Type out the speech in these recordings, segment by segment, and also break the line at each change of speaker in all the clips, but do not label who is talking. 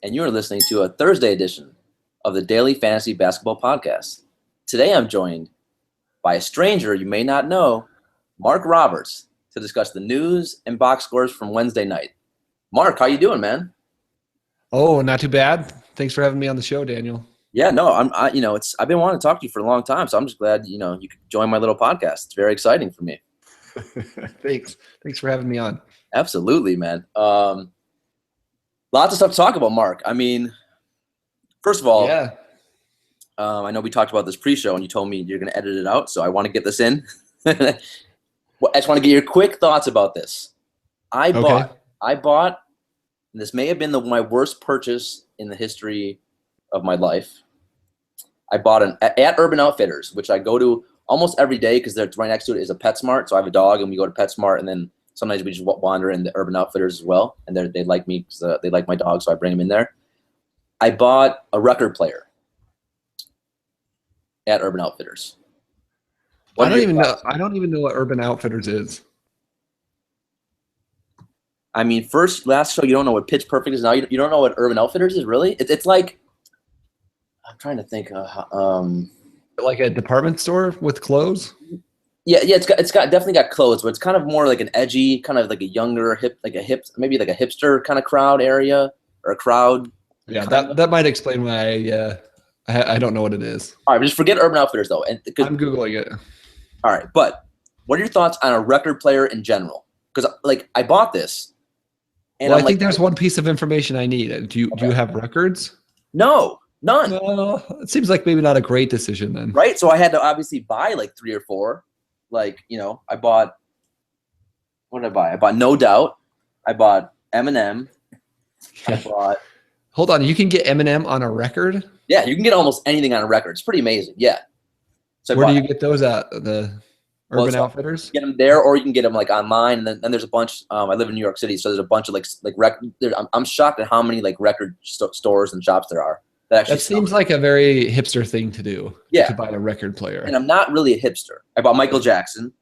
and you are listening to a Thursday edition of the Daily Fantasy Basketball Podcast. Today I'm joined by a stranger you may not know, Mark Roberts, to discuss the news and box scores from Wednesday night. Mark, how you doing, man?
Oh, not too bad. Thanks for having me on the show, Daniel.
Yeah, no, I've been wanting to talk to you for a long time, so I'm just glad, you could join my little podcast. It's very exciting for me.
Thanks for having me on.
Absolutely, man. Lots of stuff to talk about, Mark. I mean, first of all,
yeah.
I know we talked about this pre-show, and you told me you're going to edit it out, so I want to get this in. I just want to get your quick thoughts about this. I bought, and this may have been my worst purchase in the history of my life. I bought at Urban Outfitters, which I go to almost every day because right next to it is a PetSmart. So I have a dog, and we go to PetSmart, and then sometimes we just wander in the Urban Outfitters as well. And they like me because they like my dog, so I bring them in there. I bought a record player at Urban Outfitters.
I don't even know what Urban Outfitters is.
I mean, last show you don't know what Pitch Perfect is now. You don't know what Urban Outfitters is, really? It's like, I'm trying to think.
Like a department store with clothes?
Yeah. It's definitely got clothes, but it's kind of more like an edgy, kind of like a younger maybe like a hipster kind of crowd area or a crowd.
Yeah, that might explain why I don't know what it is.
All right, just forget Urban Outfitters though.
I'm Googling it.
All right, but what are your thoughts on a record player in general? Because I bought this.
And I think there's one piece of information I need. Do you have records?
No, none.
It seems like maybe not a great decision then.
Right? So I had to obviously buy like 3 or 4. I bought – what did I buy? I bought No Doubt. I bought Eminem. I bought –
Hold on. You can get Eminem on a record?
Yeah, you can get almost anything on a record. It's pretty amazing. Yeah.
So where do you get those at? The Urban Outfitters?
You can get them there, or you can get them like online. And then there's a bunch. I live in New York City, so there's a bunch of I'm shocked at how many record stores and shops there are.
That seems like a very hipster thing to do.
Yeah,
to buy a record player.
And I'm not really a hipster. I bought Michael Jackson.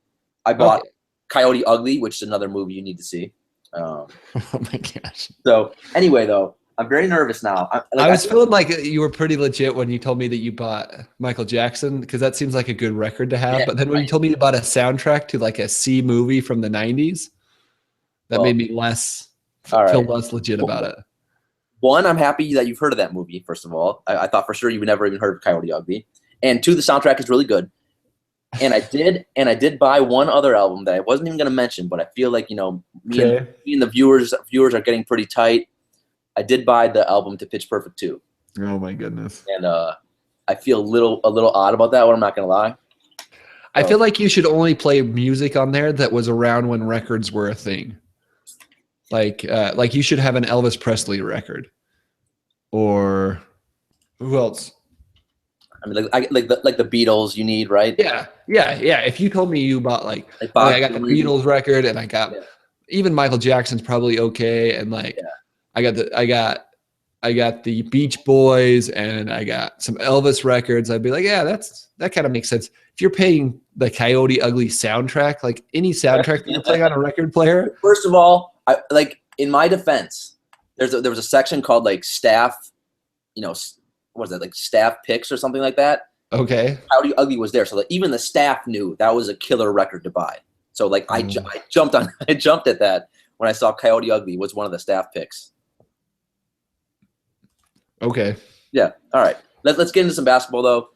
I bought Coyote Ugly, which is another movie you need to see.
Oh my gosh.
So anyway, though, I'm very nervous now.
I was feeling like you were pretty legit when you told me that you bought Michael Jackson, because that seems like a good record to have. Yeah, but then when you told me you bought a soundtrack to like a C movie from the 90s, that made me feel less legit about it.
One, I'm happy that you've heard of that movie, first of all. I thought for sure you would never even heard of Coyote Ugly. And 2, the soundtrack is really good. And I did buy one other album that I wasn't even going to mention, but I feel like, me and the viewers are getting pretty tight. I did buy the album to Pitch Perfect 2.
Oh my goodness.
And I feel a little odd about that one, I'm not going to lie.
I feel like you should only play music on there that was around when records were a thing. Like you should have an Elvis Presley record. Or who else?
I mean, like the Beatles you need, right?
Yeah. If you told me you bought I got the Beatles record, and I got even Michael Jackson's probably okay, and I got the Beach Boys, and I got some Elvis records. I'd be like, yeah, that kind of makes sense. If you're paying the Coyote Ugly soundtrack, like any soundtrack that you're playing on a record player.
First of all, in my defense, there was a section called staff, what is that, staff picks or something like that.
Okay.
Coyote Ugly was there, so even the staff knew that was a killer record to buy. So I jumped at that when I saw Coyote Ugly was one of the staff picks.
Okay.
Yeah. All right. Let's get into some basketball though.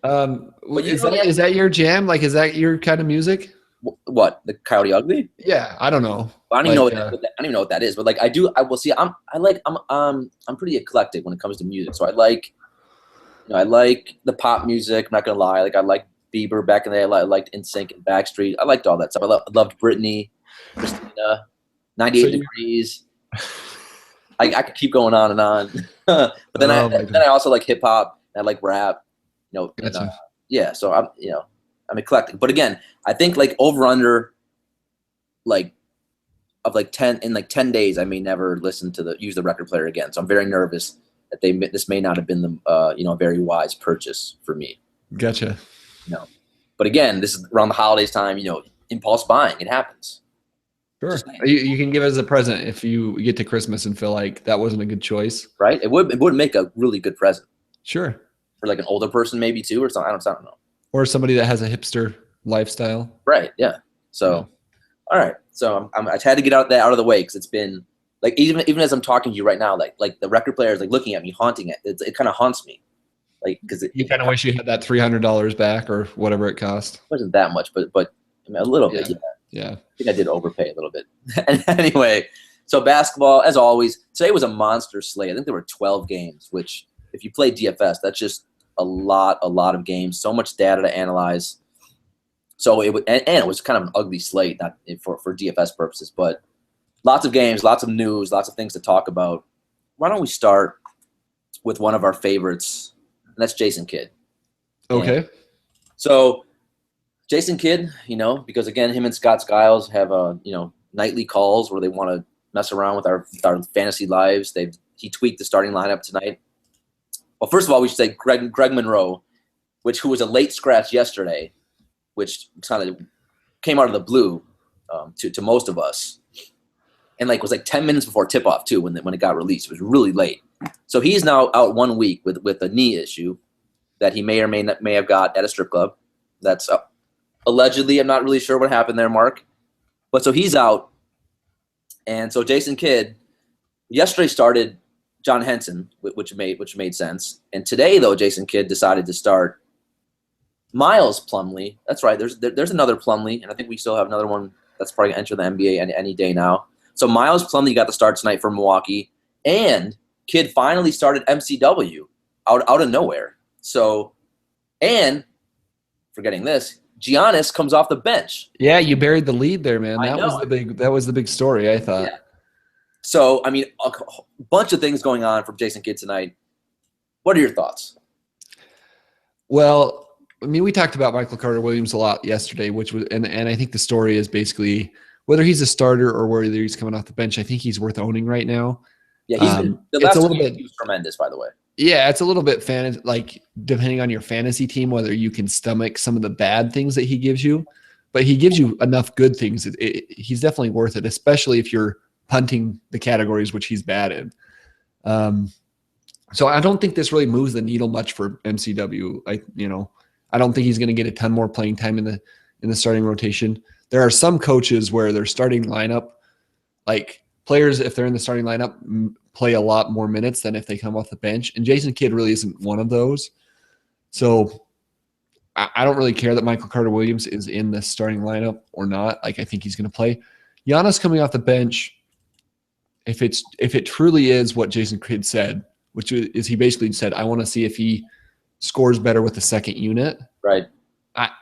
Is that your jam? Is that your kind of music?
What, the Coyote Ugly?
Yeah, I don't know.
I don't even know what that is. But I will see. I'm pretty eclectic when it comes to music. So I like the pop music. I'm not gonna lie. I like Bieber back in the day. I liked NSYNC and Backstreet. I liked all that stuff. I loved Britney, Christina, 98 Degrees. I could keep going on and on. But then I also like hip hop. I like rap.
Gotcha.
So I'm eclectic. But again, I think over under of 10 days, I may never use the record player again. So I'm very nervous that this may not have been the a very wise purchase for me.
Gotcha.
But again, this is around the holidays time. Impulse buying, it happens.
Sure. You can give it as a present if you get to Christmas and feel like that wasn't a good choice.
Right? It would make a really good present.
Sure.
For like an older person maybe too, or something. I don't know.
Or somebody that has a hipster lifestyle.
Right. Yeah. So, all right. So I had to get that out of the way because it's been like even as I'm talking to you right now, like the record player is like looking at me, haunting it. It kind of haunts me, like because
you kind of wish you had that $300 back or whatever it cost.
It wasn't that much, but I mean, a little bit.
Yeah.
I think I did overpay a little bit. Anyway, so basketball, as always, today was a monster slate. I think there were 12 games, which if you play DFS, that's just a lot of games, so much data to analyze. So it was kind of an ugly slate, not for DFS purposes, but lots of games, lots of news, lots of things to talk about. Why don't we start with one of our favorites, and that's Jason Kidd.
Okay.
And so Jason Kidd, because again, him and Scott Skiles have nightly calls where they want to mess around with our fantasy lives. He tweaked the starting lineup tonight. Well, first of all, we should say Greg Monroe, who was a late scratch yesterday, which kind of came out of the blue to most of us, and was 10 minutes before tip-off too when it got released. It was really late. So he's now out 1 week with a knee issue that he may or may have got at a strip club. That's allegedly. I'm not really sure what happened there, Mark. But so he's out, and so Jason Kidd yesterday started John Henson, which made sense. And today, though, Jason Kidd decided to start Miles Plumlee. That's right. There's another Plumlee, and I think we still have another one that's probably going to enter the NBA any day now. So Miles Plumlee got the start tonight for Milwaukee, and Kidd finally started MCW out of nowhere. So, and forgetting this, Giannis comes off the bench.
Yeah, you buried the lead there, man. That was the big story, I thought.
Yeah. So, I mean, a bunch of things going on from Jason Kidd tonight. What are your thoughts?
Well, I mean, we talked about Michael Carter-Williams a lot yesterday, which was, and I think the story is basically whether he's a starter or whether he's coming off the bench. I think he's worth owning right now.
Yeah, he was tremendous, by the way.
Yeah, it's a little bit depending on your fantasy team, whether you can stomach some of the bad things that he gives you, but he gives you enough good things. He's definitely worth it, especially if you're punting the categories which he's bad in. So I don't think this really moves the needle much for MCW. I don't think he's going to get a ton more playing time in the starting rotation. There are some coaches where their starting lineup, like players, if they're in the starting lineup, play a lot more minutes than if they come off the bench. And Jason Kidd really isn't one of those. So I don't really care that Michael Carter-Williams is in the starting lineup or not. I think he's going to play. Giannis coming off the bench, if it truly is what Jason Kidd said, which is he basically said, I want to see if he scores better with the second unit.
Right.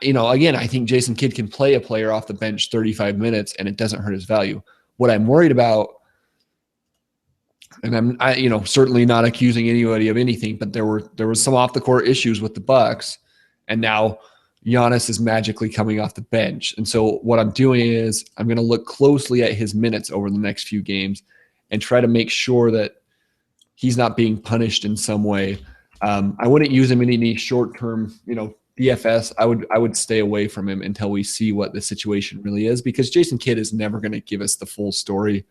Again, I think Jason Kidd can play a player off the bench 35 minutes and it doesn't hurt his value. What I'm worried about, and I'm certainly not accusing anybody of anything, but there was some off the court issues with the Bucks, and now Giannis is magically coming off the bench. And so what I'm doing is I'm going to look closely at his minutes over the next few games and try to make sure that he's not being punished in some way. I wouldn't use him in any short-term, DFS. I would stay away from him until we see what the situation really is, because Jason Kidd is never going to give us the full story.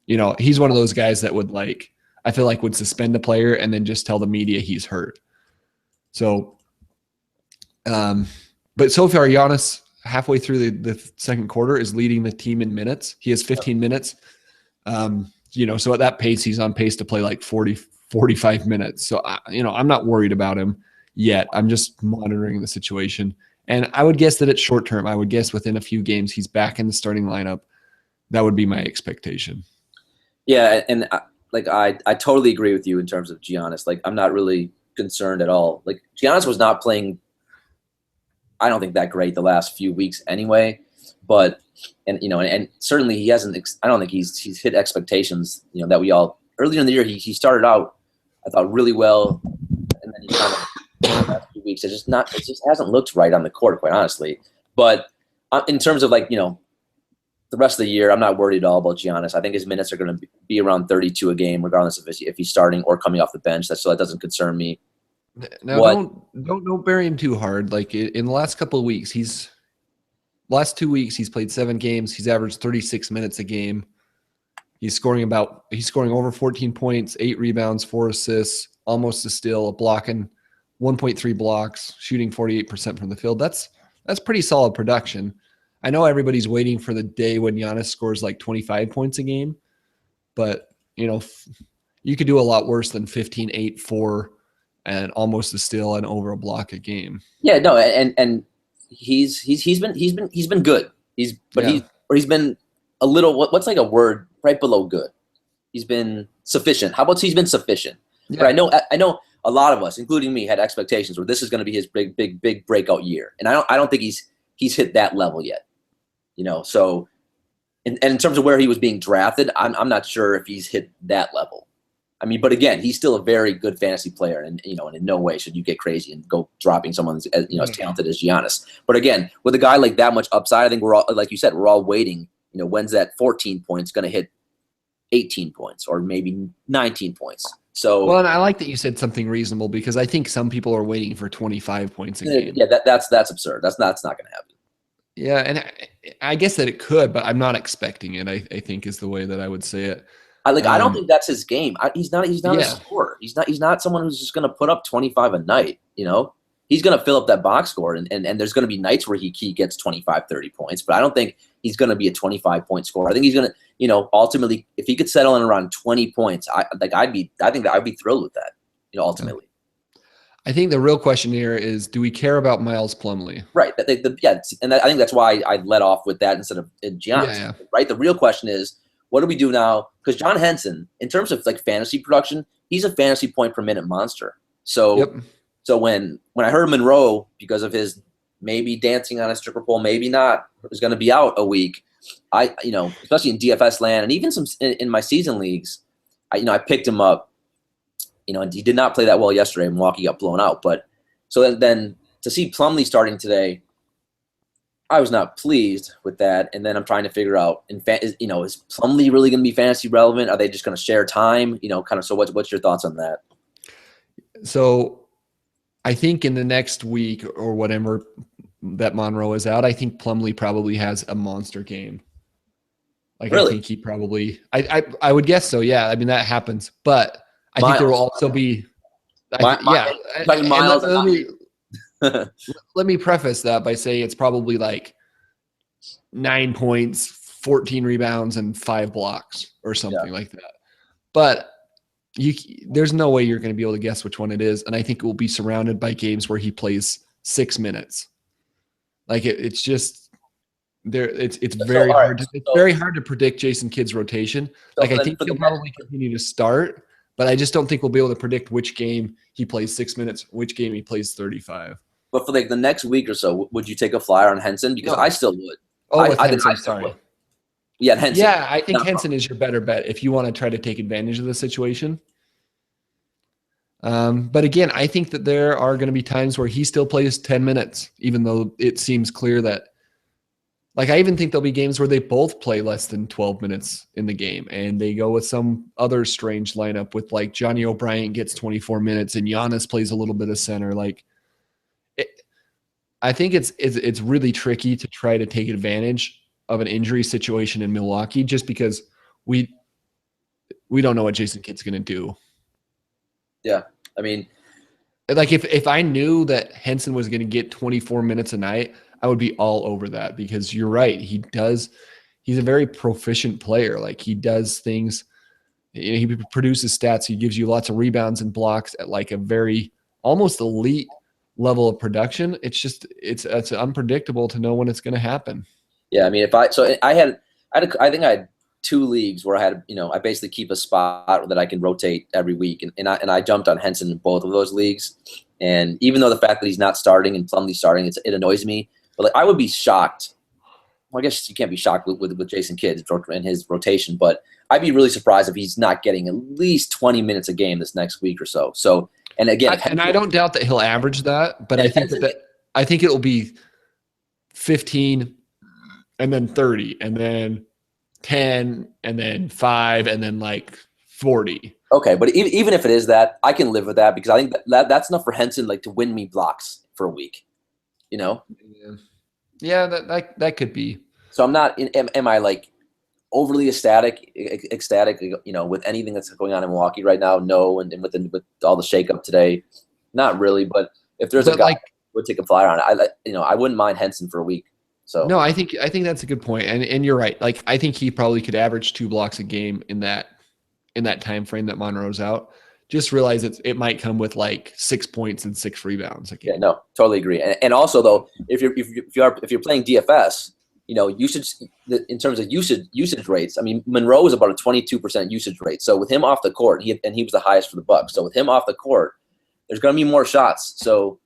He's one of those guys that would I feel like would suspend a player and then just tell the media he's hurt. So, but so far Giannis halfway through the second quarter is leading the team in minutes. He has 15 minutes. So at that pace, he's on pace to play 40, 45 minutes. So, I'm not worried about him yet. I'm just monitoring the situation. And I would guess that it's short term. I would guess within a few games, he's back in the starting lineup. That would be my expectation.
Yeah. And I totally agree with you in terms of Giannis. I'm not really concerned at all. Giannis was not playing, I don't think that great the last few weeks anyway, but, and certainly he hasn't, I don't think he's hit expectations, that we all, earlier in the year, he started out, I thought, really well, and then he kind of, the last few weeks, it just hasn't looked right on the court, quite honestly. But in terms of the rest of the year, I'm not worried at all about Giannis. I think his minutes are going to be around 32 a game, regardless of if he's starting or coming off the bench. That doesn't concern me.
Now, don't bury him too hard. In the last couple of weeks, he's last 2 weeks, he's played 7 games. He's averaged 36 minutes a game. He's scoring over 14 points, 8 rebounds, 4 assists, almost a steal, a block, and 1.3 blocks, shooting 48% from the field. That's pretty solid production. I know everybody's waiting for the day when Giannis scores like 25 points a game, but you could do a lot worse than 15, 8, 4, and almost a steal and over a block a game.
Yeah, no, and he's been good. He's been a little, what's like a word right below good. He's been sufficient. How about he's been sufficient? Yeah. But I know a lot of us, including me, had expectations where this is going to be his big breakout year, and I don't think he's hit that level yet. So, and in terms of where he was being drafted, I'm not sure if he's hit that level. I mean, but again, he's still a very good fantasy player, and and in no way should you get crazy and go dropping someone as talented as Giannis. But again, with a guy like that much upside, I think we're all, like you said, we're all waiting. When's that 14 points going to hit 18 points or maybe 19 points? So
well, and I like that you said something reasonable, because I think some people are waiting for 25 points a game.
Yeah, that's absurd. That's not going to happen.
Yeah, and I guess that it could, but I'm not expecting it. I think is the way that I would say it.
I don't think that's his game. He's not a scorer. He's not someone who's just going to put up 25 a night. He's going to fill up that box score, and there's going to be nights where he gets 25, 30 points. But I don't think he's going to be a 25-point scorer. I think he's going to, ultimately, if he could settle in around 20 points, I think I'd be thrilled with that. Ultimately.
I think the real question here is, do we care about Miles Plumlee?
Right. I think that's why I led off with that instead of Giannis. Yeah. Right. The real question is, what do we do now? Because John Henson, in terms of like fantasy production, he's a fantasy point per minute monster. So,
yep.
So when I heard Monroe, because of his maybe dancing on a stripper pole, maybe not, was going to be out a week, especially in DFS land and even some in my season leagues, I picked him up. And he did not play that well yesterday. Milwaukee got blown out. But so then to see Plumlee starting today, I was not pleased with that. And then I'm trying to figure out, is Plumlee really going to be fantasy relevant? Are they just going to share time? So what's your thoughts on that?
So I think in the next week or whatever that Monroe is out, I think Plumlee probably has a monster game.
Really?
I think he probably, I would guess so. Yeah. I mean, that happens, but I think there will also be, let me preface that by saying it's probably like 9 points, 14 rebounds, and 5 blocks or something like that. But there's no way you're going to be able to guess which one it is. And I think it will be surrounded by games where he plays 6 minutes. It's just there. It's very hard. It's very hard to predict Jason Kidd's rotation. I think he'll probably continue to start. But I just don't think we'll be able to predict which game he plays 6 minutes, which game he plays 35.
But for the next week or so, would you take a flyer on Henson? Because I still would.
Henson, sorry.
Yeah, Henson.
Yeah, I think Henson is your better bet if you want to try to take advantage of the situation. But again, I think that there are going to be times where he still plays 10 minutes, even though it seems clear that I even think there'll be games where they both play less than 12 minutes in the game and they go with some other strange lineup with Johnny O'Bryant gets 24 minutes and Giannis plays a little bit of center. I think it's really tricky to try to take advantage of an injury situation in Milwaukee just because we don't know what Jason Kidd's going to do.
Yeah. I mean,
if I knew that Henson was going to get 24 minutes a night, I would be all over that because you're right. He's a very proficient player. He does things, he produces stats. He gives you lots of rebounds and blocks at a very almost elite level of production. It's just, it's unpredictable to know when it's going to happen.
Yeah. I mean, I think I had 2 leagues where I had, I basically keep a spot that I can rotate every week. And I jumped on Henson in both of those leagues. And even though the fact that he's not starting and Plumlee starting, it annoys me. But I would be shocked. Well, I guess you can't be shocked with Jason Kidd and his rotation, but I'd be really surprised if he's not getting at least 20 minutes a game this next week or so. So, and again,
I don't doubt that he'll average that, but I think it will be 15 and then 30 and then 10 and then 5 and then 40.
Okay, but even if it is that, I can live with that because I think that's enough for Henson to win me blocks for a week.
Yeah. Yeah, that could be.
So I'm not. Am I like overly ecstatic, with anything that's going on in Milwaukee right now? No, and with all the shakeup today, not really. But if there's a guy would take a flyer on it, I wouldn't mind Henson for a week. So
no, I think that's a good point, and you're right. Like I think he probably could average 2 blocks a game in that time frame that Monroe's out. Just realize it might come with like 6 points and 6 rebounds.
Yeah, no, totally agree. And also though, if you're playing DFS, you should, in terms of usage rates. I mean, Monroe is about a 22% usage rate. So with him off the court, he was the highest for the Bucks. So with him off the court, there's going to be more shots. So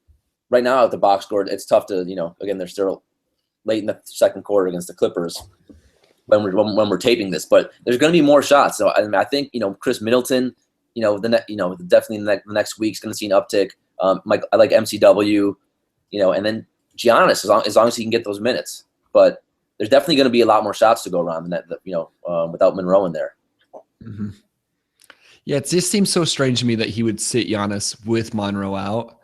right now at the box score, it's tough to, again, they're still late in the second quarter against the Clippers when we're taping this, but there's going to be more shots. So I think Chris Middleton, definitely in the next week's going to see an uptick. I like MCW, and then Giannis as long as he can get those minutes. But there's definitely going to be a lot more shots to go around than that, without Monroe in there.
Mm-hmm. Yeah, it just seems so strange to me that he would sit Giannis with Monroe out.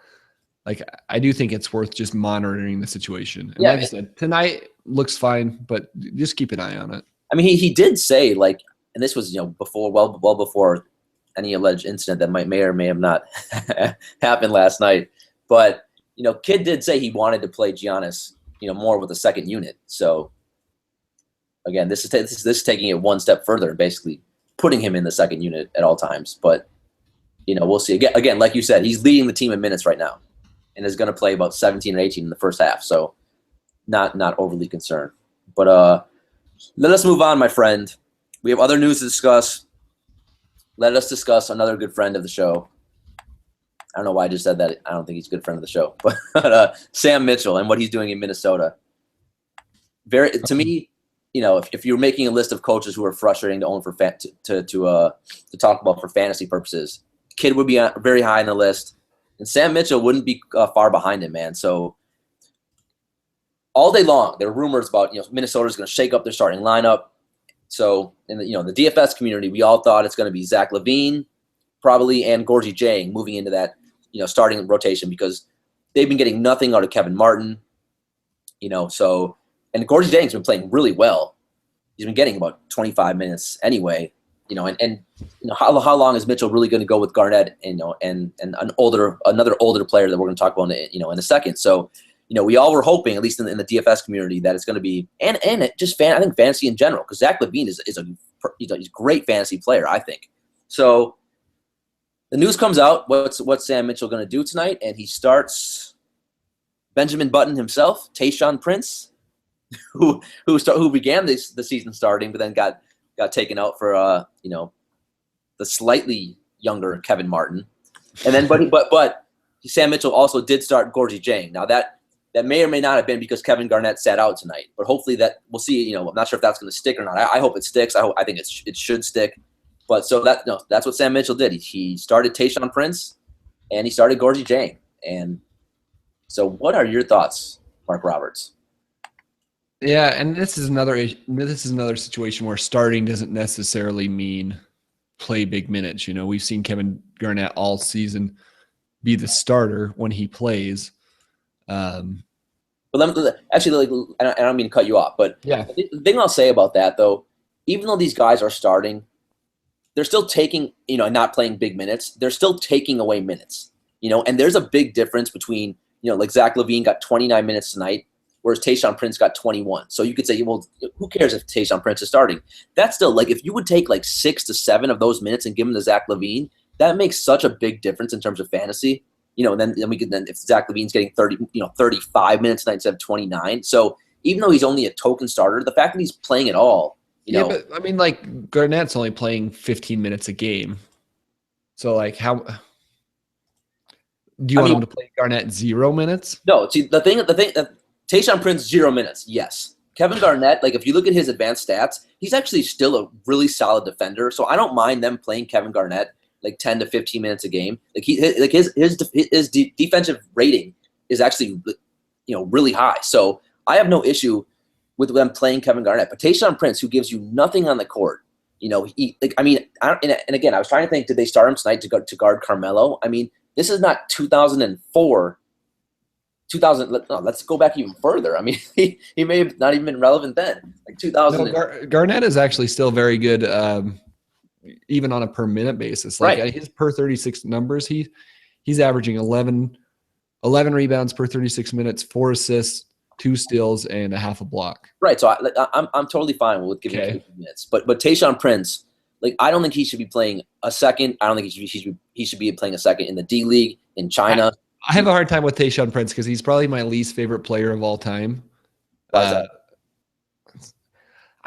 Like, I do think it's worth just monitoring the situation. And like I said, tonight looks fine, but just keep an eye on it.
I mean, he did say, like, and this was, well before any alleged incident that may or may have not happened last night. But, Kidd did say he wanted to play Giannis, more with the second unit. So, again, this is taking it one step further and basically putting him in the second unit at all times. But, we'll see. Again, like you said, he's leading the team in minutes right now and is going to play about 17 or 18 in the first half. So, not overly concerned. But let us move on, my friend. We have other news to discuss. Let us discuss another good friend of the show. I don't know why I just said that. I don't think he's a good friend of the show. But Sam Mitchell and what he's doing in Minnesota. To me, if you're making a list of coaches who are frustrating to own to talk about for fantasy purposes, Kidd would be very high on the list, and Sam Mitchell wouldn't be far behind him, man. So all day long, there are rumors about Minnesota's going to shake up their starting lineup. So in the DFS community, we all thought it's going to be Zach LaVine, probably, and Gorgui Dieng moving into that starting rotation because they've been getting nothing out of Kevin Martin. So, and Gorgui Dieng's been playing really well. He's been getting about 25 minutes anyway. How long is Mitchell really going to go with Garnett and another older player that we're going to talk about in a second. So, we all were hoping, at least in the DFS community, that it's going to be and just I think fantasy in general, because Zach LaVine he's a great fantasy player, I think. So the news comes out. What's Sam Mitchell going to do tonight? And he starts Benjamin Button himself, Tayshaun Prince, who began the season starting, but then got taken out for the slightly younger Kevin Martin, and then but Sam Mitchell also did start Gorgui Dieng. Now that may or may not have been because Kevin Garnett sat out tonight, but hopefully that we'll see. I'm not sure if that's going to stick or not. I hope it sticks. I think it should stick. But so that's what Sam Mitchell did. He started Tayshaun Prince, and he started Gorgui Dieng. And so, what are your thoughts, Mark Roberts?
Yeah, and this is another situation where starting doesn't necessarily mean play big minutes. We've seen Kevin Garnett all season be the starter when he plays.
But actually, I don't mean to cut you off, but
yeah,
the thing I'll say about that though, even though these guys are starting, they're still taking, not playing big minutes. They're still taking away minutes, and there's a big difference between, like Zach LaVine got 29 minutes tonight, whereas Tayshaun Prince got 21. So you could say, well, who cares if Tayshaun Prince is starting? That's still, like, if you would take like 6 to 7 of those minutes and give them to Zach LaVine, that makes such a big difference in terms of fantasy. And then if Zach LaVine's getting 35 minutes tonight instead of 29. So even though he's only a token starter, the fact that he's playing at all,
Yeah, but I mean, like, Garnett's only playing 15 minutes a game. So, like, how do you want him to play Garnett 0 minutes?
No, see, the thing Tayshaun Prince 0 minutes, yes. Kevin Garnett, like, if you look at his advanced stats, he's actually still a really solid defender. So I don't mind them playing Kevin Garnett like 10 to 15 minutes a game. Like his defensive rating is actually really high. So I have no issue with them playing Kevin Garnett. But Tayshaun Prince, who gives you nothing on the court, and again, I was trying to think, did they start him tonight to guard Carmelo? I mean, this is not 2004 2000. Let's go back even further. I mean, he may have not even been relevant then. Like 2000.
No, Garnett is actually still very good, even on a per minute basis. Like his per 36 numbers, he's averaging 11 rebounds per 36 minutes, 4 assists, 2 steals, and a half a block.
Right. So I'm totally fine with giving him 50 minutes. But Tayshaun Prince, like, I don't think he should be playing a second. I don't think he should be playing a second in the D League in China.
I have a hard time with Tayshaun Prince because he's probably my least favorite player of all time.
Why is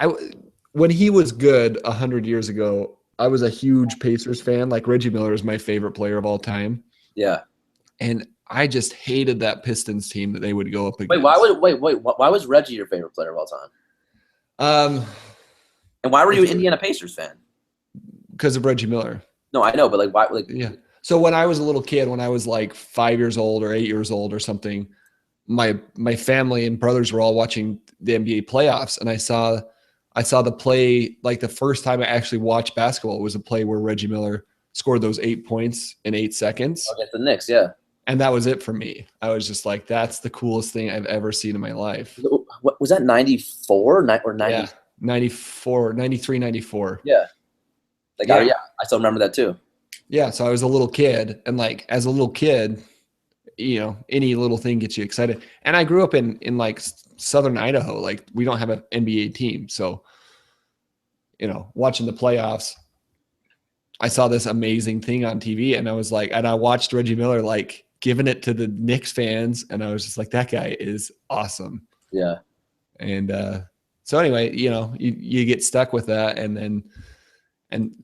that? When he was good 100 years ago, I was a huge Pacers fan. Like, Reggie Miller is my favorite player of all time.
Yeah.
And I just hated that Pistons team that they would go up against.
Why was Reggie your favorite player of all time? And why were you an Indiana Pacers fan?
Because of Reggie Miller.
No, I know, but like, why? Like,
yeah. So when I was a little kid, when I was like 5 years old or 8 years old or something, my family and brothers were all watching the NBA playoffs, and I saw the play. Like, the first time I actually watched basketball was a play where Reggie Miller scored those 8 points in 8 seconds.
Against the Knicks, yeah.
And that was it for me. I was just like, that's the coolest thing I've ever seen in my life.
What was that, 94 or 90?
Yeah, 94, 93, 94.
Yeah. Like, yeah, I still remember that too.
Yeah, so I was a little kid, and like, as a little kid, you know, any little thing gets you excited. And I grew up in like southern Idaho. Like, we don't have an NBA team, so, you know, watching the playoffs, I saw this amazing thing on TV, and I was like, and I watched Reggie Miller like giving it to the Knicks fans, and I was just like, that guy is awesome.
Yeah.
And so anyway, you know, you get stuck with that, and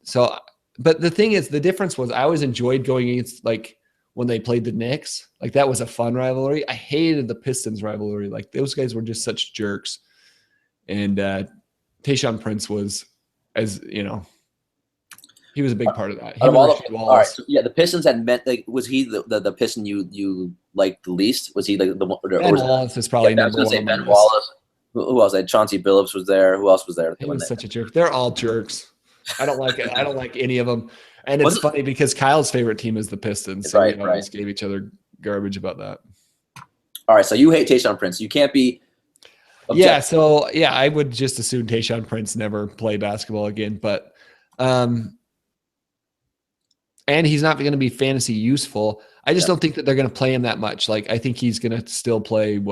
so, but the thing is, the difference was I always enjoyed going against, like, when they played the Knicks. Like, that was a fun rivalry. I hated the Pistons rivalry. Like, those guys were just such jerks. And Tayshaun Prince was, as you know, he was a big part of that.
All right, so, yeah, the Pistons had meant, like, was he the Piston you liked the least? Was he like the one?
Ben Wallace is probably number one. I was going to say
Ben Wallace. Who else? Like, Chauncey Billups was there. Who else was there?
He was such a jerk. They're all jerks. I don't like it. I don't like any of them. And it's funny because Kyle's favorite team is the Pistons. So we always gave each other garbage about that.
All right, so you hate Tayshaun Prince. You can't be objective.
Yeah, so yeah, I would just assume Tayshaun Prince never play basketball again. But and he's not going to be fantasy useful. I just don't think that they're going to play him that much. Like, I think he's going to still play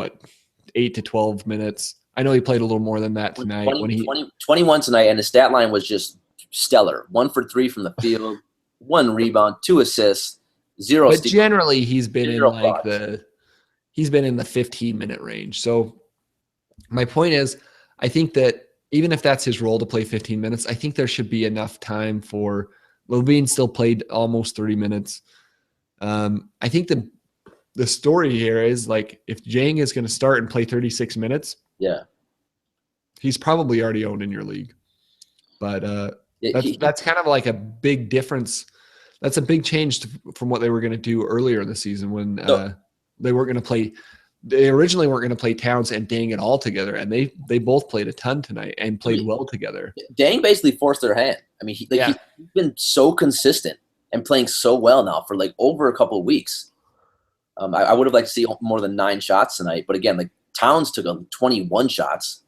8 to 12 minutes. I know he played a little more than that tonight.
21 tonight, and his stat line was just stellar. 1 for 3 from the field, 1 rebound, 2 assists, 0
But
steals.
Generally, he's been in like the 15-minute range. So my point is, I think that even if that's his role to play 15 minutes, I think there should be enough time for LaVine. Still played almost 30 minutes. I think the story here is, like, if Jang is going to start and play 36 minutes,
yeah,
he's probably already owned in your league. But that's kind of like a big difference. That's a big change from what they were going to do earlier in the season when they weren't going to play. They originally weren't going to play Towns and Dang it all together, and they both played a ton tonight and played well together.
Dang basically forced their hand. I mean, he's been so consistent and playing so well now for like over a couple of weeks. I would have liked to see more than 9 shots tonight, but again, like, Towns took 21 shots,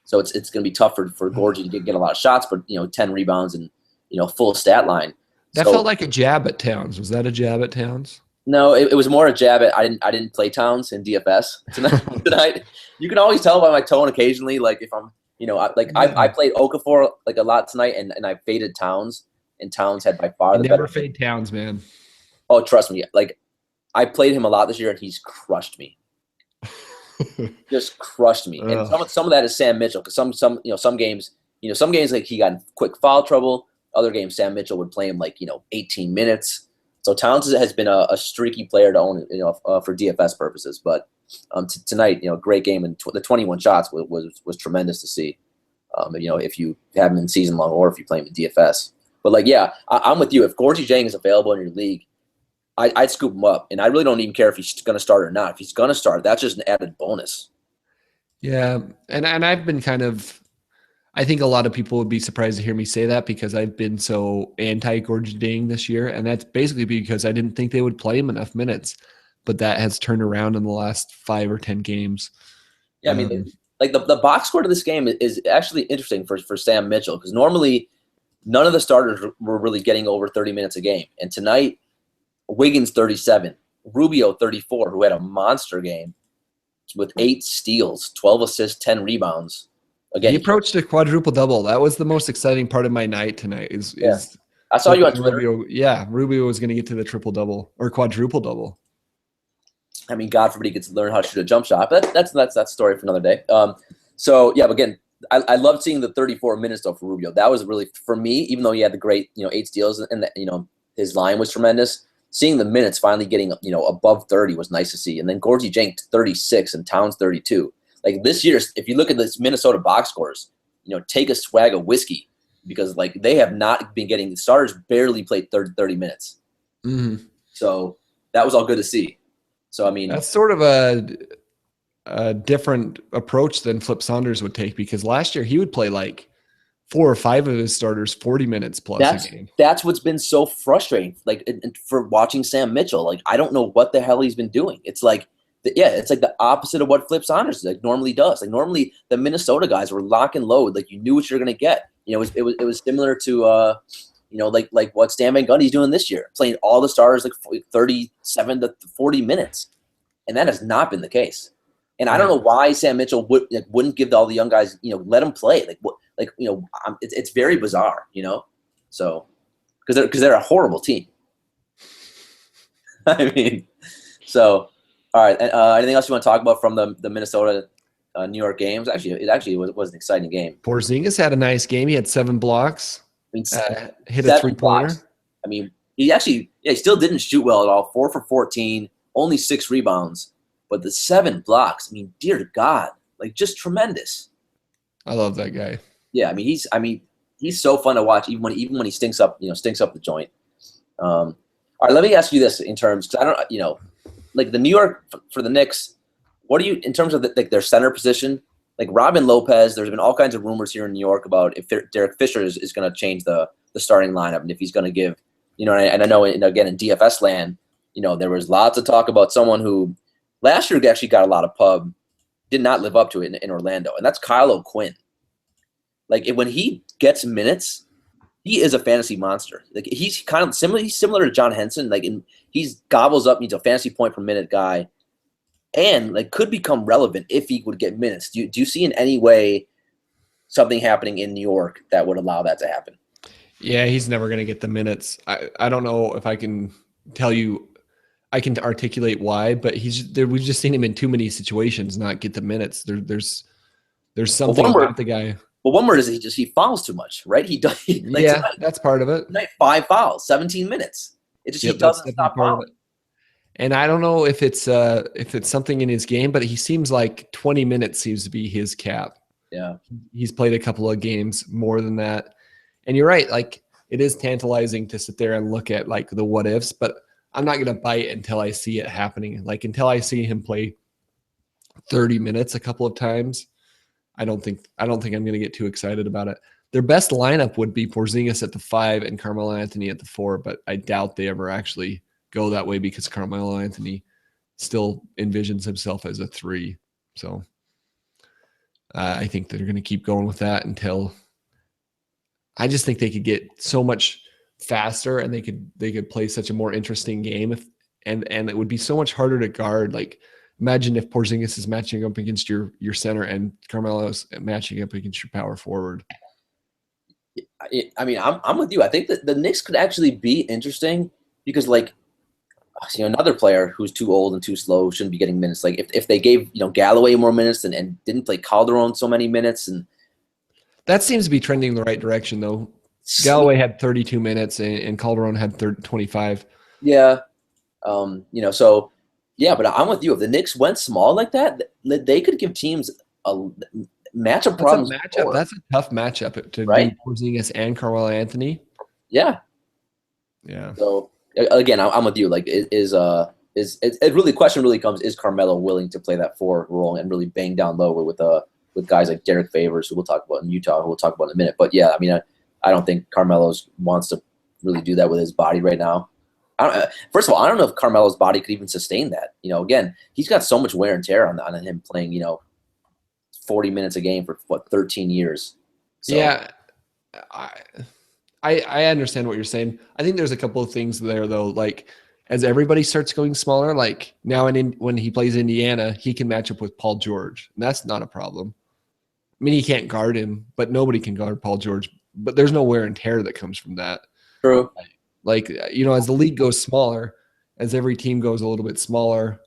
so it's going to be tough for Gorgie to get a lot of shots. But 10 rebounds and full stat line.
That felt like a jab at Towns. Was that a jab at Towns?
No, it was more a jab at. I didn't play Towns in DFS tonight. You can always tell by my tone occasionally. Like, if I'm, I played Okafor like a lot tonight, and I faded Towns, and Towns had by far the better.
Never fade Towns, man.
Oh, trust me. Like, I played him a lot this year, and he's crushed me. Just crushed me. And some of that is Sam Mitchell, because some games, like, he got in quick foul trouble. Other games, Sam Mitchell would play him like 18 minutes. So Towns has been a streaky player to own, for DFS purposes. But tonight, great game, and the 21 shots was tremendous to see. If you have him in season long or if you play him in DFS. But I'm with you. If Gorgie Jang is available in your league, I'd scoop him up, and I really don't even care if he's going to start or not. If he's going to start, that's just an added bonus.
Yeah, and I've been I think a lot of people would be surprised to hear me say that, because I've been so anti-Gorgie Jang this year, and that's basically because I didn't think they would play him enough minutes. but that has turned around in the last 5 or 10 games.
Yeah, I mean, like the box score to this game is actually interesting for Sam Mitchell, because normally none of the starters were really getting over 30 minutes a game. And tonight, Wiggins 37, Rubio 34, who had a monster game with 8 steals, 12 assists, 10 rebounds.
Again, he approached a quadruple double. That was the most exciting part of my night tonight.
I saw you on Twitter.
Rubio was going to get to the triple double or quadruple double.
I mean, God forbid he gets to learn how to shoot a jump shot, but that's that story for another day. So yeah, but again, I loved seeing the 34 minutes though for Rubio. That was really, for me, even though he had the great 8 steals and his line was tremendous. Seeing the minutes finally getting above 30 was nice to see. And then Gorgie Jenk 36 and Towns 32. Like this year, if you look at this Minnesota box scores, take a swag of whiskey, because like they have not been getting, the starters barely played 30 minutes.
Mm-hmm.
So that was all good to see. So I mean,
that's sort of a different approach than Flip Saunders would take, because last year he would play like 4 or 5 of his starters 40 minutes plus a game.
That's what's been so frustrating, like for watching Sam Mitchell. Like I don't know what the hell he's been doing. It's like it's like the opposite of what Flip Saunders like normally does. Like normally the Minnesota guys were lock and load. Like you knew what you're gonna get. It was similar to like what Stan Van Gundy's doing this year, playing all the starters like 37 to 40 minutes, and that has not been the case. And I don't know why Sam Mitchell wouldn't give all the young guys, let them play. It's very bizarre, So, because they're a horrible team. I mean, so all right. Anything else you want to talk about from the Minnesota New York games? It was an exciting game.
Porzingis had a nice game. He had 7 blocks.
I mean,
hit a 3-pointer.
I mean, he still didn't shoot well at all. 4 for 14, only 6 rebounds. But the 7 blocks, I mean, dear God, like just tremendous.
I love that guy.
Yeah, I mean, he's so fun to watch, even when he stinks up the joint. All right, let me ask you this in terms, because I don't, like the New York for the Knicks. What do you, in terms of their center position, like Robin Lopez? There's been all kinds of rumors here in New York about if Derek Fisher is going to change the starting lineup, and if he's going to give, and I know, again in DFS land, there was lots of talk about someone who last year actually got a lot of pub, did not live up to it in Orlando, and that's Kyle O'Quinn. Like when he gets minutes, he is a fantasy monster. Like he's kind of similar to John Henson. Like he's gobbles up, a fantasy point per minute guy, and like could become relevant if he would get minutes. Do you see in any way something happening in New York that would allow that to happen?
Yeah, he's never going to get the minutes. I don't know if I can tell you. I can articulate why, but we've just seen him in too many situations not get the minutes. There's something about the guy.
Well, one word is he fouls too much, right?
Tonight, that's part of it.
Tonight, 5 fouls, 17 minutes. He doesn't stop fouling.
And I don't know if it's something in his game, but he seems like 20 minutes seems to be his cap.
Yeah,
he's played a couple of games more than that. And you're right, like it is tantalizing to sit there and look at like the what ifs, but I'm not going to bite until I see it happening. Like until I see him play 30 minutes a couple of times, I don't think I'm going to get too excited about it. Their best lineup would be Porzingis at the 5 and Carmelo Anthony at the 4, but I doubt they ever actually go that way because Carmelo Anthony still envisions himself as a 3. So I think they're going to keep going with that until I just think they could get so much faster and they could play such a more interesting game and it would be so much harder to guard. Like imagine if Porzingis is matching up against your center and Carmelo's matching up against your power forward.
I mean, I'm with you. I think that the Knicks could actually be interesting because like another player who's too old and too slow shouldn't be getting minutes. Like if they gave Galloway more minutes and didn't play Calderon so many minutes, and
that seems to be trending in the right direction though. Galloway had 32 minutes and Calderon had 25.
Yeah. So yeah, but I'm with you. If the Knicks went small like that, they could give teams a matchup problems.
That's a tough matchup to do Porzingis and Carmelo Anthony.
Yeah.
Yeah.
So again, I'm with you. Like the question really comes, is Carmelo willing to play that 4 role and really bang down low with guys like Derek Favors, who we'll talk about in Utah, who we'll talk about in a minute. But yeah, I mean, I don't think Carmelo wants to really do that with his body right now. First of all, I don't know if Carmelo's body could even sustain that. Again, he's got so much wear and tear on him playing, 40 minutes a game for 13 years. So.
Yeah, I understand what you're saying. I think there's a couple of things there though. Like as everybody starts going smaller, like now when he plays Indiana, he can match up with Paul George, and that's not a problem. I mean, he can't guard him, but nobody can guard Paul George. But there's no wear and tear that comes from that.
True.
Like, as the league goes smaller, as every team goes a little bit smaller,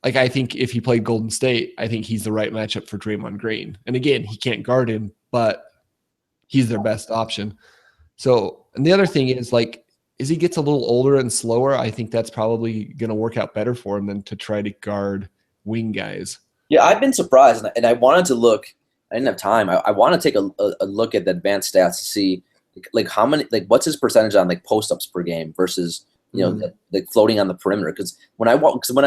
like I think if he played Golden State, I think he's the right matchup for Draymond Green. And again, he can't guard him, but he's their best option. So, and the other thing is like, as he gets a little older and slower, I think that's probably going to work out better for him than to try to guard wing guys.
Yeah, I've been surprised, and I wanted to look. I didn't have time. I want to take a look at the advanced stats to see like how many, like what's his percentage on like post ups per game versus like floating on the perimeter. Because when I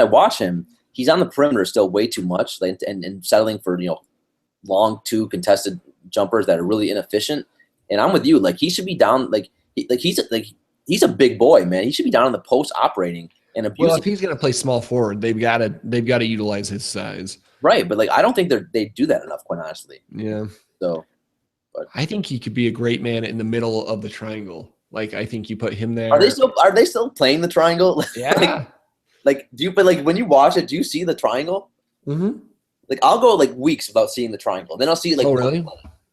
watch him, he's on the perimeter still way too much, like, and settling for long two contested jumpers that are really inefficient. And I'm with you. Like he should be down. He's a big boy, man. He should be down in the post operating and abusing.
Well, if he's going to play small forward, they've got to utilize his size.
Right, but like I don't think they do that enough, quite honestly.
Yeah.
So, but
I think he could be a great man in the middle of the triangle. Like I think you put him there.
Are they still playing the triangle?
Yeah.
But when you watch it, do you see the triangle?
Mm-hmm.
Like I'll go like weeks without seeing the triangle. Then I'll see like
really?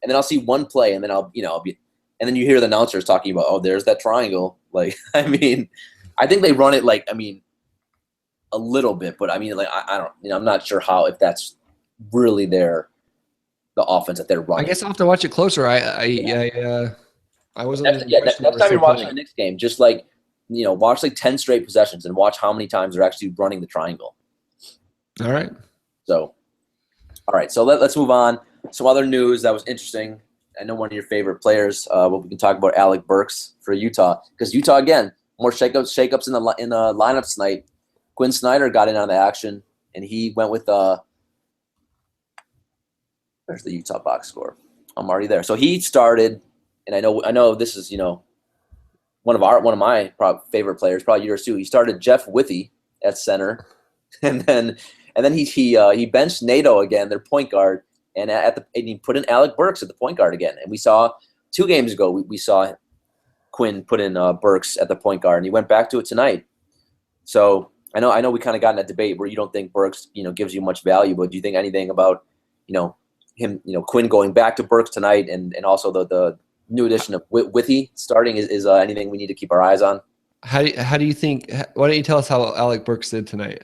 and then I'll see one play, and then I'll be, and then you hear the announcers talking about, oh, there's that triangle. Like I mean, I think they run it like a little bit, but I mean, like I don't, I'm not sure if that's really the offense that they're running.
I guess I'll have to watch it closer. I wasn't.
Next time you're watching the Knicks game, just like watch like 10 straight possessions and watch how many times they're actually running the triangle.
All right.
So, all right. So let's move on. Some other news that was interesting. I know one of your favorite players. But we can talk about Alec Burks for Utah, because Utah again more shakeups in the lineup tonight. Quinn Snyder got in on the action, and he went with there's the Utah box score. I'm already there. So he started, and I know this is one of my favorite players, probably yours too. He started Jeff Withey at center, and then he benched Nato again, their point guard, and he put in Alec Burks at the point guard again. And we saw 2 games ago we saw Quinn put in Burks at the point guard, and he went back to it tonight. So I know we kind of got in that debate where you don't think Burks gives you much value, but do you think anything about him Quinn going back to Burks tonight, and also the new addition of Withey starting is anything we need to keep our eyes on?
How do you think? Why don't you tell us how Alec Burks did tonight?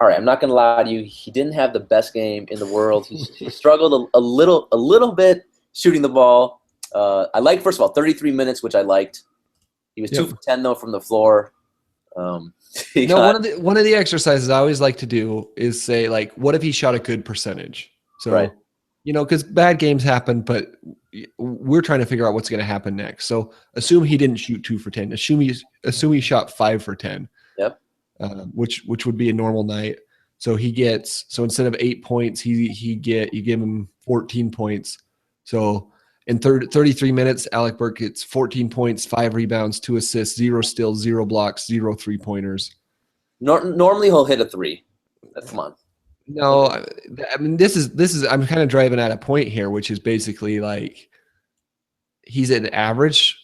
All right, I'm not going to lie to you. He didn't have the best game in the world. He struggled a little bit shooting the ball. I liked, first of all, 33 minutes, which I liked. He was 2 for 10 though from the floor. One of the exercises I always like to do is say, like, what if he shot a good percentage? So,
right. Because bad games happen, but we're trying to figure out what's going to happen next. So assume he didn't shoot 2 for 10. Assume he shot 5 for 10.
Yep.
Which would be a normal night. So instead of 8 points, you give him 14 points. So in 33 minutes, Alec Burks gets 14 points, 5 rebounds, 2 assists, 0 steals, 0 blocks, 0 3-pointers.
Normally he'll hit a 3. Come on.
No, I mean this is I'm kind of driving at a point here, which is basically like he's an average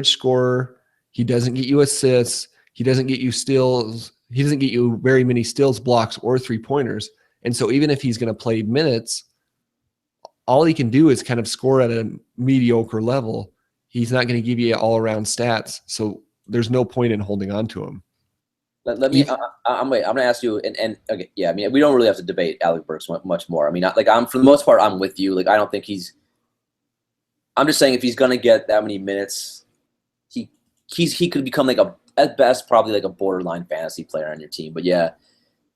scorer. He doesn't get you assists. He doesn't get you steals. He doesn't get you very many steals, blocks, or 3-pointers. And so even if he's going to play minutes, all he can do is kind of score at a mediocre level. He's not going to give you all-around stats. So there's no point in holding on to him.
Let me. I'm going to ask you, and okay, yeah. I mean, we don't really have to debate Alec Burks much more. I mean, for the most part, I'm with you. Like, I don't think I'm just saying if he's going to get that many minutes, he could become like at best probably like a borderline fantasy player on your team. But yeah,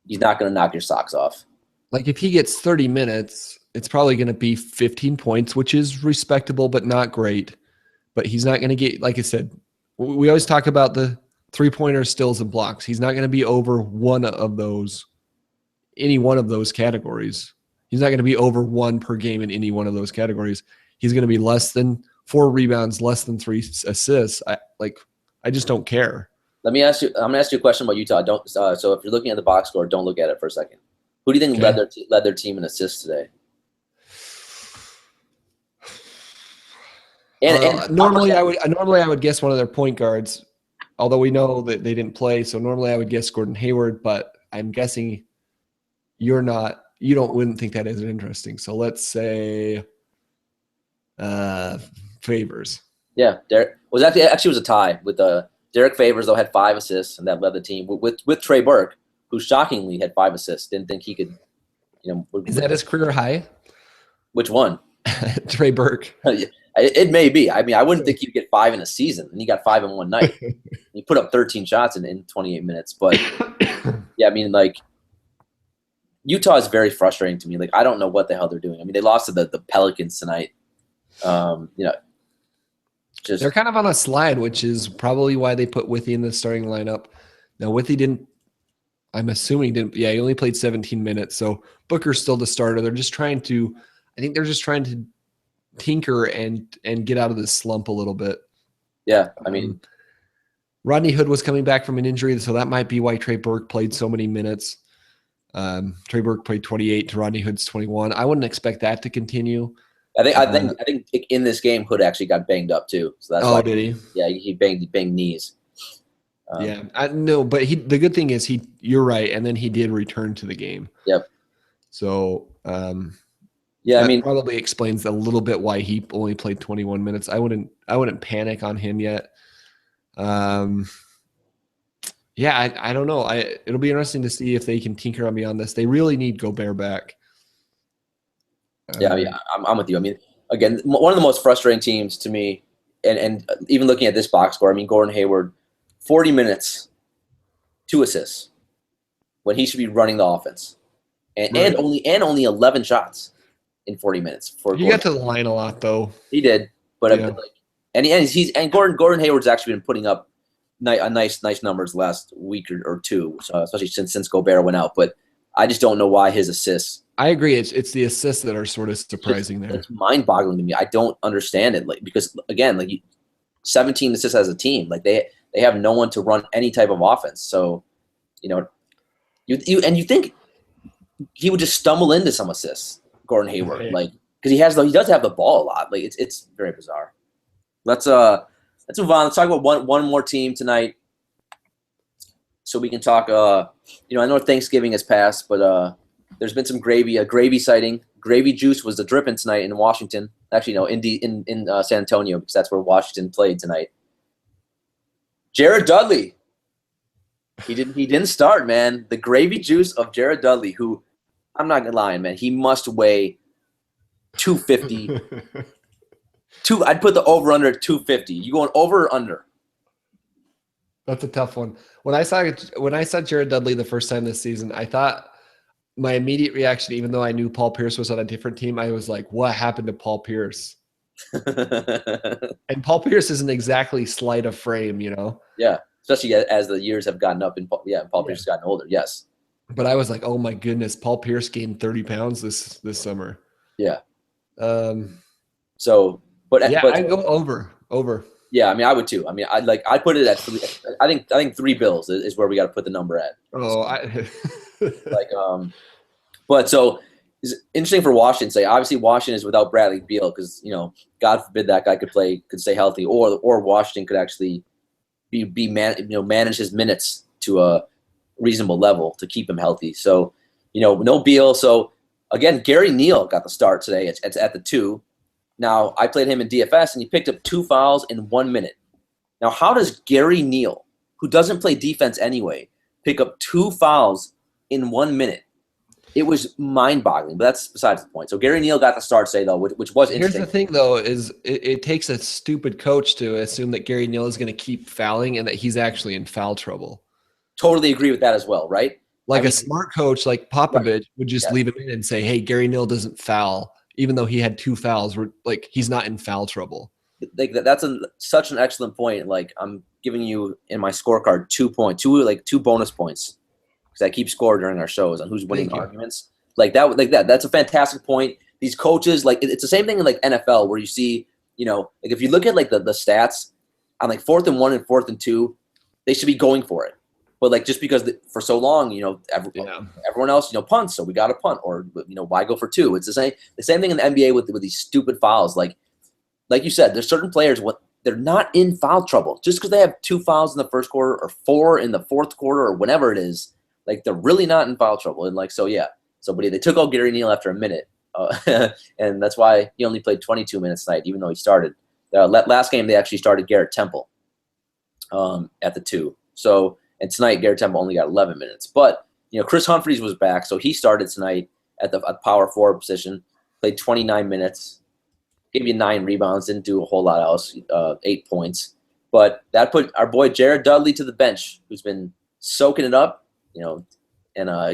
he's not going to knock your socks off.
Like if he gets 30 minutes, it's probably going to be 15 points, which is respectable but not great. But he's not going to get, like I said, we always talk about the 3-pointers, steals, and blocks. He's not going to be over any one of those categories. He's not going to be over 1 per game in any one of those categories. He's going to be less than 4 rebounds, less than 3 assists. I just don't care.
Let me ask you. I'm gonna ask you a question about Utah. Don't. So if you're looking at the box score, don't look at it for a second. Who do you think led their team in assists today? And
normally I would guess one of their point guards, although we know that they didn't play. So normally I would guess Gordon Hayward, but I'm guessing you wouldn't think that is interesting. So let's say Favors.
Yeah, Derek was actually was a tie with Derek Favors, though, had 5 assists, and that led the team with Trey Burke, who shockingly had 5 assists. Didn't think he could,
Is that his career high?
Which one?
Trey Burke.
It may be. I mean, I wouldn't think he'd get 5 in a season, and he got 5 in one night. He put up 13 shots in 28 minutes. But yeah, I mean, like, Utah is very frustrating to me. Like, I don't know what the hell they're doing. I mean, they lost to the Pelicans tonight.
They're kind of on a slide, which is probably why they put Withey in the starting lineup. Now, Withey didn't. I'm assuming didn't. Yeah, he only played 17 minutes, so Booker's still the starter. They're just trying to. I think they're just trying to tinker and get out of this slump a little bit.
Yeah, I mean,
Rodney Hood was coming back from an injury, so that might be why Trey Burke played so many minutes. Trey Burke played 28 to Rodney Hood's 21. I wouldn't expect that to continue.
I think in this game Hood actually got banged up too. So that's why.
Did he?
Yeah, he banged knees.
Yeah, I know, but the good thing is you're right, and then he did return to the game.
Yep.
So
yeah, I mean,
probably explains a little bit why he only played 21 minutes. I wouldn't panic on him yet. Yeah, I don't know. It'll be interesting to see if they can tinker on beyond this. They really need Gobert back.
Yeah, I'm with you. I mean, again, one of the most frustrating teams to me, and even looking at this box score, I mean, Gordon Hayward, 40 minutes, 2 assists, when he should be running the offense, and only 11 shots in 40 minutes.
He got to the line a lot, though.
He did, but and Gordon Hayward's actually been putting up nice numbers last week or two, especially since Gobert went out. But I just don't know why his assists.
I agree. It's the assists that are sort of surprising there.
It's mind-boggling to me. I don't understand it, because again, 17 assists as a team, they have no one to run any type of offense. So, you think he would just stumble into some assists, Gordon Hayward, because he does have the ball a lot. It's very bizarre. Let's move on. Let's talk about one more team tonight, so we can talk. I know Thanksgiving has passed, but there's been some a gravy sighting. Gravy Juice was the dripping tonight in Washington. Actually, no, in San Antonio, because that's where Washington played tonight. Jared Dudley. He didn't start, man. The Gravy Juice of Jared Dudley, who, I'm not gonna lie, man, he must weigh 250. I'd put the over under at 250. You going over or under?
That's a tough one. When I saw Jared Dudley the first time this season, I thought my immediate reaction, even though I knew Paul Pierce was on a different team, I was like, what happened to Paul Pierce? And Paul Pierce isn't exactly slight of frame,
Yeah, especially as the years have gotten up, and Paul Pierce has gotten older. Yes,
but I was like, oh my goodness, Paul Pierce gained 30 pounds this summer.
Yeah.
I'd go over. Yeah,
I mean, I would too. I mean, I'd put it at 3. I think 3 bills is where we got to put the number at. But so it's interesting for Washington. Say, obviously Washington is without Bradley Beal because God forbid that guy could stay healthy, or Washington could actually manage his minutes to a reasonable level to keep him healthy. So no Beal. So again, Gary Neal got the start today. It's at the 2. Now, I played him in DFS, and he picked up 2 fouls in 1 minute. Now, how does Gary Neal, who doesn't play defense anyway, pick up 2 fouls in 1 minute? It was mind-boggling, but that's besides the point. So Gary Neal got the start today, though, which was interesting.
Here's the thing, though, is it takes a stupid coach to assume that Gary Neal is going to keep fouling and that he's actually in foul trouble.
Totally agree with that as well, right?
A smart coach like Popovich would just leave him in and say, hey, Gary Neal doesn't foul. Even though he had 2 fouls, he's not in foul trouble.
That's such an excellent point. I'm giving you in my scorecard 2 bonus points because I keep score during our shows on who's winning arguments. That's a fantastic point. These coaches, it's the same thing in NFL where you see like if you look at like the stats on like 4th and 1 and 4th and 2, they should be going for it. But like just because for so long, everyone else, punts, so we got to punt, or why go for 2? It's the same thing in the NBA with these stupid fouls. Like you said, there's certain players they're not in foul trouble just because they have 2 fouls in the first quarter or 4 in the fourth quarter or whenever it is. Like they're really not in foul trouble. And they took out Gary Neal after a minute, and that's why he only played 22 minutes tonight, even though he started. Last game they actually started Garrett Temple at the 2. So. And tonight, Garrett Temple only got 11 minutes. But, Chris Humphries was back, so he started tonight at the power forward position, played 29 minutes, gave you 9 rebounds, didn't do a whole lot else, 8 points. But that put our boy Jared Dudley to the bench, who's been soaking it up, and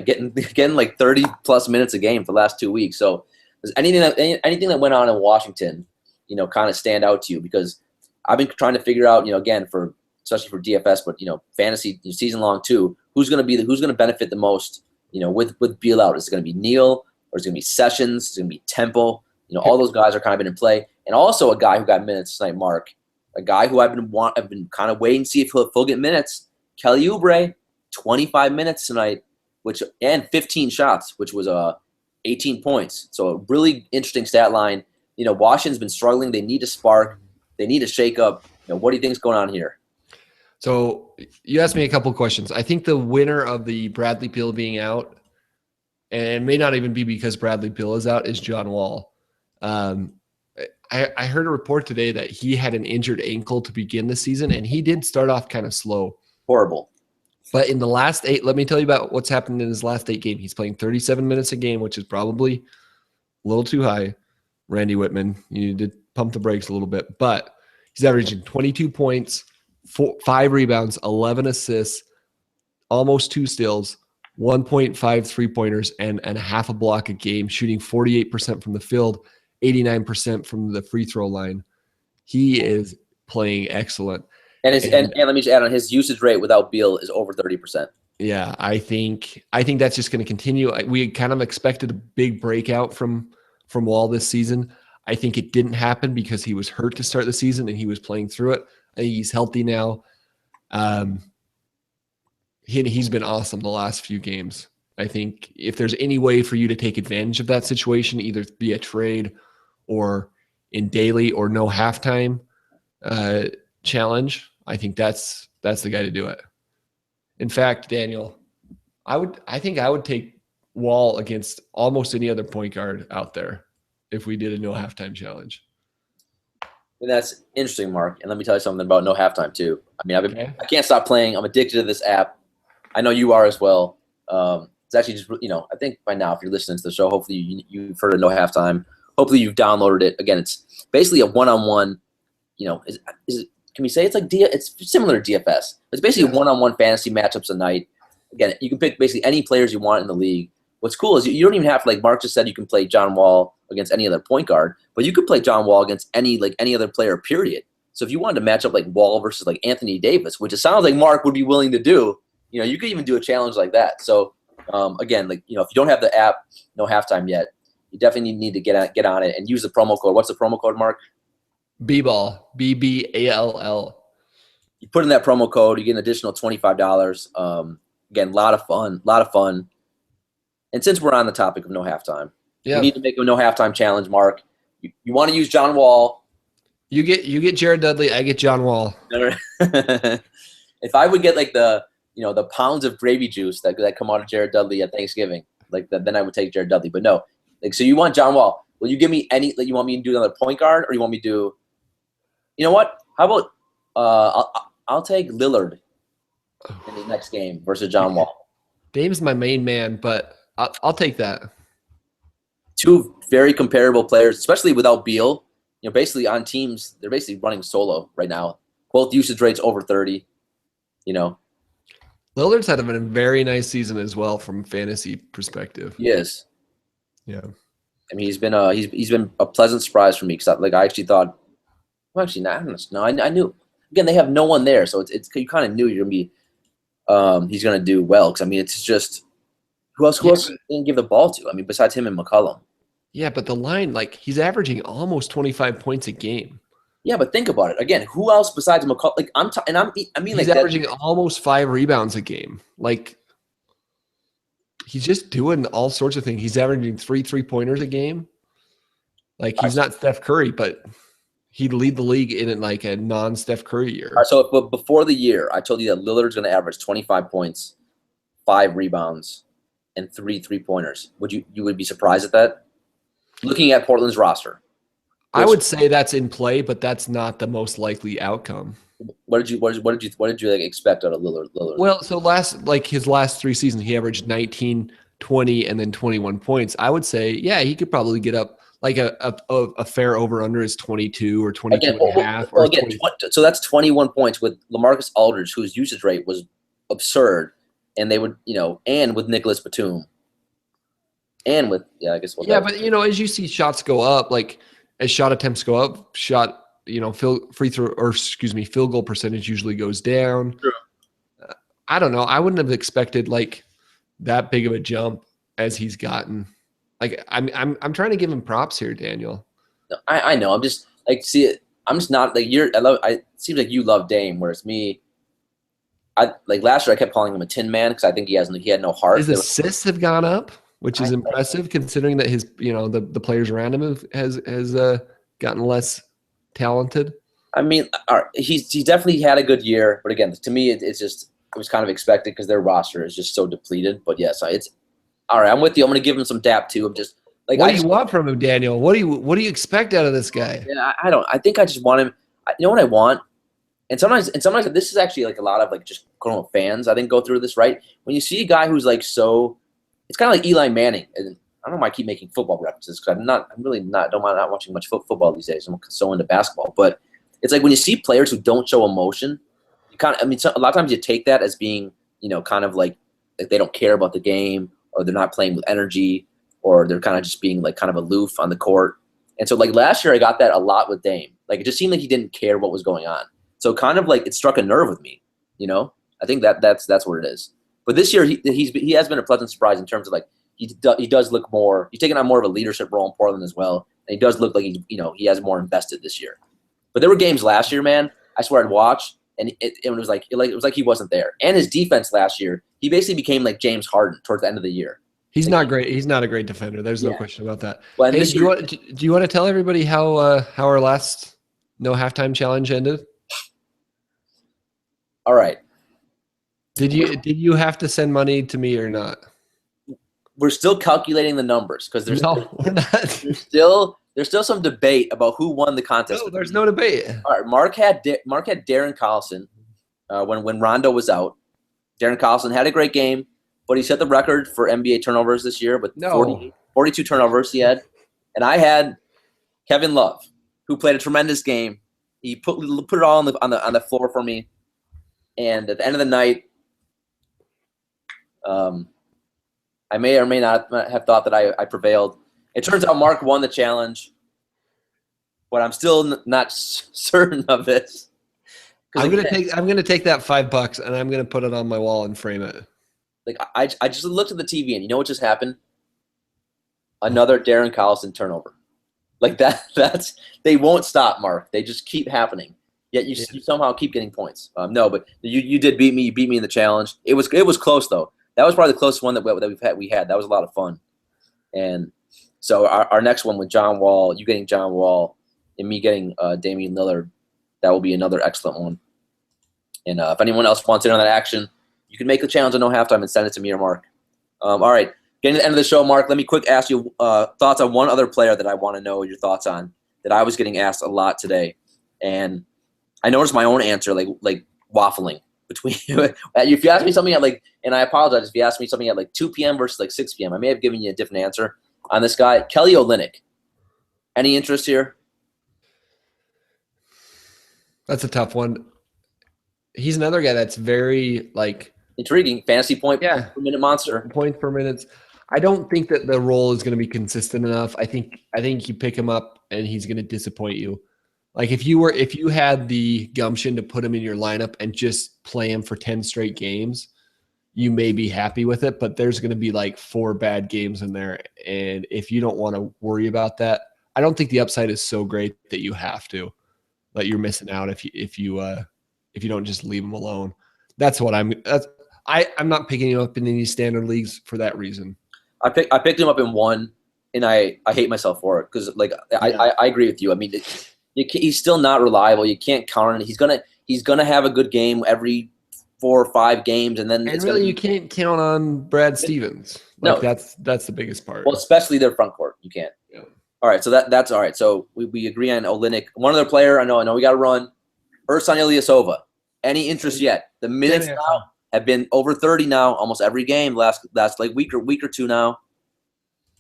getting like 30-plus minutes a game for the last 2 weeks. So does anything that went on in Washington, kind of stand out to you? Because I've been trying to figure out, again, especially for DFS, but fantasy season long too. Who's going to benefit the most? With Beal out, is it going to be Neal, or is it going to be Sessions? Is it going to be Temple? All those guys are kind of been in play, and also a guy who got minutes tonight, Mark, a guy who I've been kind of waiting to see if he'll get minutes. Kelly Oubre, 25 minutes tonight, and 15 shots, which was 18 points. So a really interesting stat line. Washington's been struggling. They need a spark. They need a shake up. What do you think's going on here?
So you asked me a couple of questions. I think the winner of the Bradley Beal being out, and it may not even be because Bradley Beal is out, is John Wall. I heard a report today that he had an injured ankle to begin the season, and he did start off kind of slow.
Horrible.
But in the last 8, let me tell you about what's happened in his last 8 games. He's playing 37 minutes a game, which is probably a little too high. Randy Whitman, you need to pump the brakes a little bit. But he's averaging 22 points, 5 rebounds, 11 assists, almost 2 steals, 1.5 3-pointers, and a half a block a game, shooting 48% from the field, 89% from the free throw line. He is playing excellent.
And let me just add on, his usage rate without Beal is over 30%.
Yeah, I think that's just going to continue. We kind of expected a big breakout from Wall this season. I think it didn't happen because he was hurt to start the season and he was playing through it. I think he's healthy now. He's been awesome the last few games. I think if there's any way for you to take advantage of that situation, either via trade or in daily or no halftime challenge, I think that's the guy to do it. In fact, Daniel, I think I would take Wall against almost any other point guard out there if we did a no halftime challenge.
And that's interesting, Mark. And let me tell you something about no halftime too. I mean, I can't stop playing. I'm addicted to this app. I know you are as well. It's actually just, I think by now, if you're listening to the show, hopefully you've heard of no halftime. Hopefully you've downloaded it. Again, it's basically a one-on-one. Can we say it's like it's similar to DFS? It's basically one-on-one fantasy matchups a night. Again, you can pick basically any players you want in the league. What's cool is you don't even have to, like Mark just said, you can play John Wall against any other point guard, but you could play John Wall against any other player, period. So if you wanted to match up like Wall versus like Anthony Davis, which it sounds like Mark would be willing to do, you could even do a challenge like that. So again, if you don't have the app, no halftime yet, you definitely need to get on it and use the promo code. What's the promo code, Mark?
B-Ball, BBALL.
You put in that promo code, you get an additional $25. Again, a lot of fun. And since we're on the topic of no halftime, we need to make a no halftime challenge, Mark. You want to use John Wall.
You get Jared Dudley, I get John Wall.
If I would get like the pounds of gravy juice that come out of Jared Dudley at Thanksgiving, then I would take Jared Dudley. But no, so you want John Wall. Will you give me any? You want me to do another point guard, or you want me to do? You know what? How about I'll take Lillard in the next game versus John Wall.
Dame's my main man, but I'll take that.
2 very comparable players, especially without Beal. Basically on teams, they're basically running solo right now. Both usage rates over 30.
Lillard's had a very nice season as well from fantasy perspective.
He is.
Yeah.
I mean, he's been a pleasant surprise for me because I actually thought, well, actually not. No, I knew. Again, they have no one there, so it's you kind of knew you're gonna be. He's gonna do well because I mean, it's just who else didn't give the ball to? I mean, besides him and McCollum.
Yeah, but the line, he's averaging almost 25 points a game.
Yeah, but think about it again. Who else besides McCall? Like I mean,
he's
like
averaging almost 5 rebounds a game. Like he's just doing all sorts of things. He's averaging 3-3-pointers a game. Like he's not Steph Curry, but he'd lead the league in like a non-Steph Curry year.
All right, so before the year, I told you that Lillard's going to average 25 points, 5 rebounds, and 3 3-pointers. You would be surprised at that? Looking at Portland's roster,
I would say that's in play, but that's not the most likely outcome.
What did you like expect out of Lillard?
Well, so his last 3 seasons, he averaged 19, 20, and then 21 points. I would say, yeah, he could probably get up like a fair over under is 22 or 22 and a half. Or
again, so that's 21 points with LaMarcus Aldridge, whose usage rate was absurd, and they would, and with Nicholas Batum, and with
but as you see shots go up, like as shot attempts go up, field goal percentage usually goes down.
True.
I don't know. I wouldn't have expected like that big of a jump as he's gotten. Like I'm trying to give him props here, Daniel.
No, I know. I'm just like I'm just not like it seems like you love Dame, whereas me, I like last year I kept calling him a tin man because I think he had no heart.
His assists have gone up, which is impressive considering that his the players around him has gotten less talented.
I mean, he's definitely had a good year, but again, to me, it was kind of expected because their roster is just so depleted. But yes, it's all right. I'm with you. I'm going to give him some dap too. I'm just like,
what do you want from him, Daniel? What do you expect out of this guy?
Yeah, I don't. I think I just want him. You know what I want? And sometimes this is actually like a lot of like just fans. I think go through this, right? When you see a guy who's like so, it's kind of like Eli Manning. And I don't know why I keep making football references because I'm really not watching much football these days. I'm so into basketball, but it's like when you see players who don't show emotion, you kind of. I mean, a lot of times you take that as being kind of like they don't care about the game, or they're not playing with energy, or they're kind of just being like kind of aloof on the court. And so like last year I got that a lot with Dame. Like it just seemed like he didn't care what was going on. So kind of like it struck a nerve with me, I think that's what it is. But this year he has been a pleasant surprise in terms of like he does look more, he's taken on more of a leadership role in Portland as well. And he does look like he has more invested this year. But there were games last year, man, I swear I'd watch and it was like he wasn't there. And his defense last year, he basically became like James Harden towards the end of the year.
He's not great. He's not a great defender. There's no question about that.
Well,
hey, do you want to tell everybody how our last no halftime challenge ended?
All right.
Did you have to send money to me or not?
We're still calculating the numbers because we're not. There's still some debate about who won the contest.
No, there's no debate.
All right, Mark had Darren Collison when Rondo was out. Darren Collison had a great game, but he set the record for NBA turnovers this year with 42 turnovers he had. And I had Kevin Love, who played a tremendous game. He put it all on the floor for me. And at the end of the night, I may or may not have thought that I prevailed. It turns out Mark won the challenge, but I'm still not certain of this.
I'm gonna take that $5 and I'm gonna put it on my wall and frame it.
Like I just looked at the TV and you know what just happened? Another Darren Collison turnover. Like that's they won't stop, Mark. They just keep happening. Yet you somehow keep getting points. No, but you did beat me. You beat me in the challenge. It was close though. That was probably the closest one that we had. That was a lot of fun. And so our next one with John Wall, you getting John Wall, and me getting Damian Lillard, that will be another excellent one. And if anyone else wants in on that action, you can make the challenge on no halftime and send it to me or Mark. All right, getting to the end of the show, Mark. Let me quick ask you thoughts on one other player that I want to know your thoughts on that I was getting asked a lot today, and I noticed my own answer like waffling between. If you ask me something at and I apologize if you ask me something at 2 p.m. versus 6 p.m. I may have given you a different answer on this guy, Kelly Olynyk. Any interest here?
That's a tough one. He's another guy that's very
intriguing. Fantasy point per minute monster.
Points per minute. I don't think that the role is going to be consistent enough. I think you pick him up and he's going to disappoint you. Like if you had the gumption to put him in your lineup and just play him for 10 straight games, you may be happy with it, but there's going to be 4 bad games in there. And if you don't want to worry about that, I don't think the upside is so great that you have to. that you're missing out if you don't just leave him alone. That's what I'm not picking him up in any standard leagues for that reason.
I picked him up in one, and I hate myself for it because I agree with you. I mean, he's still not reliable. You can't count on it. He's gonna have a good game every 4 or 5 games, and then
you can't count on Brad Stevens. No, that's the biggest part.
Well, especially their front court, you can't. Yeah. All right, so that's all right. So we agree on Olynyk. One other player, I know we got to run. Ersan Ilyasova. Any interest yet? The minutes now have been over 30 now, almost every game last like week or two now.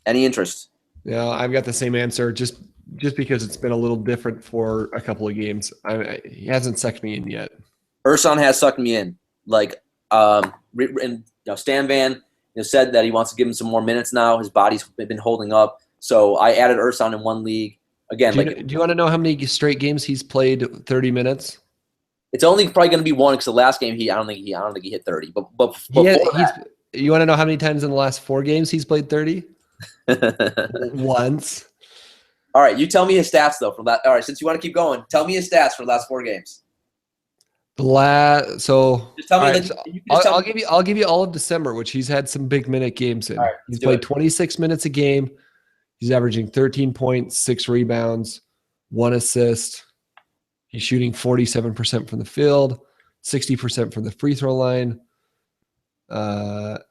Any interest?
Yeah, I've got the same answer. Just because it's been a little different for a couple of games. He hasn't sucked me in yet.
Ersan has sucked me in. Stan Van said that he wants to give him some more minutes now. His body's been holding up. So I added Ersan in one league. Again,
do you want to know how many straight games he's played 30 minutes?
It's only probably going to be one because the last game I don't think he hit 30. But
you want to know how many times in the last 4 games he's played 30? Once.
All right, you tell me his stats though from that. All right, since you want to keep going, tell me his stats for the last 4 games.
Just tell me.
Right,
I'll give you all of December, which he's had some big minute games in.
Right,
he's played 26 minutes a game. He's averaging 13 points, 6 rebounds, 1 assist. He's shooting 47% from the field, 60% from the free throw line.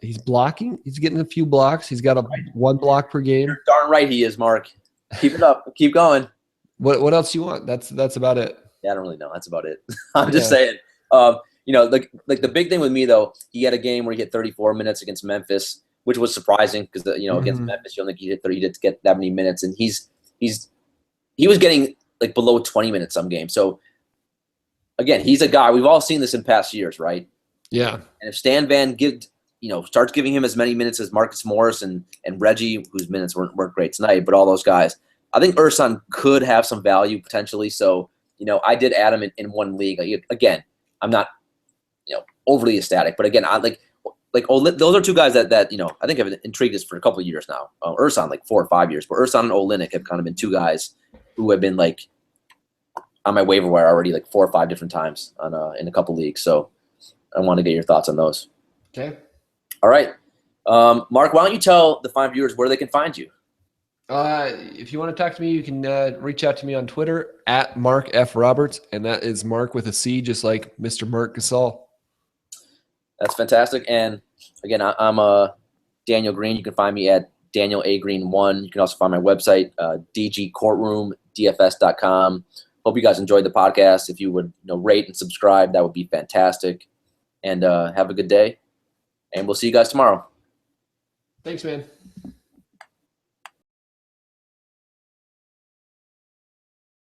He's blocking. He's getting a few blocks. He's got 1 block per game.
You're darn right he is, Mark. Keep it up. Keep going.
What else do you want? That's about it.
Yeah, I don't really know. That's about it. I'm just saying. Like the big thing with me though, he had a game where he hit 34 minutes against Memphis, which was surprising because against Memphis, you don't think he didn't get that many minutes, and he was getting like below 20 minutes some games. So again, he's a guy we've all seen this in past years, right?
Yeah.
And if Stan Van starts giving him as many minutes as Marcus Morris and Reggie, whose minutes weren't great tonight, but all those guys, I think Ersan could have some value potentially. So I did add him in one league. Again, I'm not overly ecstatic, but again, I those are 2 guys that I think have intrigued us for a couple of years now. Ersan like 4 or 5 years, but Ersan and Olynyk have kind of been 2 guys who have been like on my waiver wire already like 4 or 5 different times in a couple leagues. So I want to get your thoughts on those.
Okay.
All right, Mark, why don't you tell the fine viewers where they can find you?
If you want to talk to me, you can reach out to me on Twitter at Mark F. Roberts, and that is Mark with a C, just like Mr. Mark Gasol.
That's fantastic. And again, I'm Daniel Green. You can find me at Daniel A. Green 1. You can also find my website, dgcourtroomdfs.com. Hope you guys enjoyed the podcast. If you would rate and subscribe, that would be fantastic. And have a good day. And we'll see you guys tomorrow.
Thanks, man.